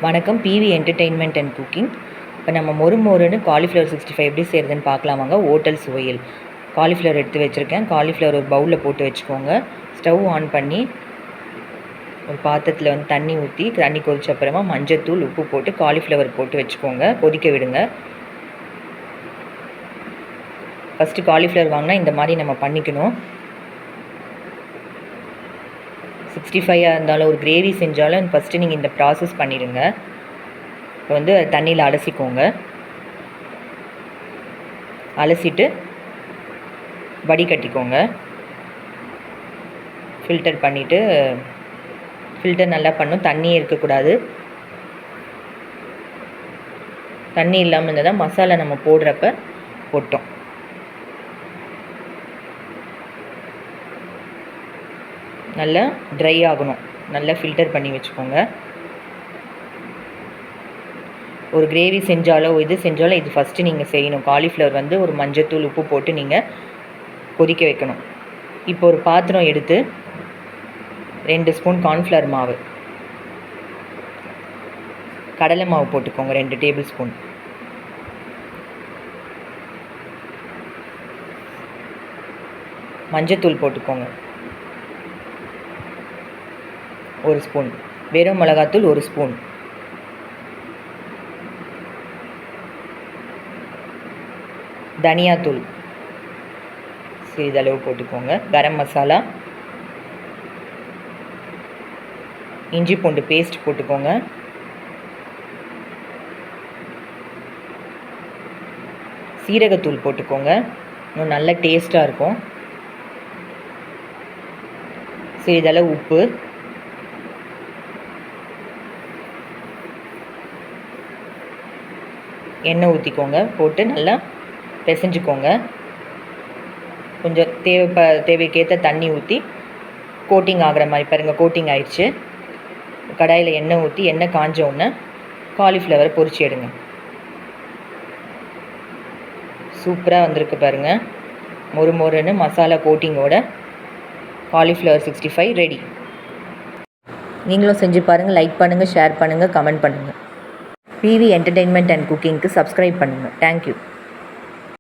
வணக்கம். BV entertainment and cooking. இப்போ நம்ம மொறுமொறுன்னு காலிஃப்ளவர் 65 எப்படி செய்கிறதுன்னு பார்க்கலாம் வாங்க. ஓட்டல் சுவையில் காலிஃப்ளவர் எடுத்து வச்சுருக்கேன். காலிஃப்ளவர் ஒரு பவுலில் போட்டு வச்சுக்கோங்க. ஸ்டவ் ஆன் பண்ணி ஒரு பாத்திரத்தில் வந்து தண்ணி ஊற்றி தண்ணி கொதிச்ச அப்புறமா மஞ்சத்தூள் உப்பு போட்டு காலிஃப்ளவர் போட்டு வச்சுக்கோங்க. கொதிக்க விடுங்க. ஃபஸ்ட்டு காலிஃப்ளவர் வாங்கினா இந்த மாதிரி நம்ம பண்ணிக்கணும். 65 இருந்தாலும் ஒரு கிரேவி செஞ்சாலும் ஃபஸ்ட்டு நீங்கள் இந்த ப்ராசஸ் பண்ணிடுங்க. இப்போ வந்து தண்ணியில் அலசிக்கோங்க. அலசிட்டு வடிகட்டிக்கோங்க. ஃபில்டர் பண்ணிவிட்டு ஃபில்டர் நல்லா பண்ணும். தண்ணியே இருக்கக்கூடாது. தண்ணி இல்லாமல் இருந்தால் தான் மசாலா நம்ம போடுறப்ப போட்டோம். நல்லா ட்ரை ஆகணும். நல்லா ஃபில்டர் பண்ணி வச்சுக்கோங்க. ஒரு கிரேவி செஞ்சாலோ இது செஞ்சாலோ இது ஃபஸ்ட்டு நீங்கள் செய்யணும். காலிஃப்ளவர் வந்து ஒரு மஞ்சத்தூள் உப்பு போட்டு நீங்கள் கொதிக்க வைக்கணும். இப்போ ஒரு பாத்திரம் எடுத்து 2 ஸ்பூன் கார்ன்ஃப்ளவர் மாவு, கடலை மாவு போட்டுக்கோங்க 2 டேபிள் ஸ்பூன். மஞ்சத்தூள் போட்டுக்கோங்க 1 ஸ்பூன். வெறும் மிளகாத்தூள் 1 ஸ்பூன். தனியாத்தூள் சிறிதளவு போட்டுக்கோங்க. கரம் மசாலா, இஞ்சி பூண்டு பேஸ்ட் போட்டுக்கோங்க. சீரகத்தூள் போட்டுக்கோங்க. இன்னும் நல்ல டேஸ்ட்டாக இருக்கும். சிறிதளவு உப்பு, எண்ணெய் ஊற்றிக்கோங்க. போட்டு நல்லா பிசைஞ்சுக்கோங்க. கொஞ்சம் தேவைக்கேற்ற தண்ணி ஊற்றி கோட்டிங் ஆகிற மாதிரி பாருங்கள். கோட்டிங் ஆயிடுச்சு. கடாயில் எண்ணெய் ஊற்றி எண்ணெய் காஞ்ச உடனே காலிஃப்ளவரை பொரிச்சு எடுங்க. சூப்பராக வந்திருக்கு பாருங்கள். மொறுன்னு மசாலா கோட்டிங்கோட காலிஃப்ளவர் 65 ரெடி. நீங்களும் செஞ்சு பாருங்கள். லைக் பண்ணுங்கள், ஷேர் பண்ணுங்கள், கமெண்ட் பண்ணுங்கள். பிவி என்டர்டெயின்மெண்ட் அண்ட் குக்கிங்க்கு சப்ஸ்கிரைப் பண்ணுங்கள். தேங்க்யூ.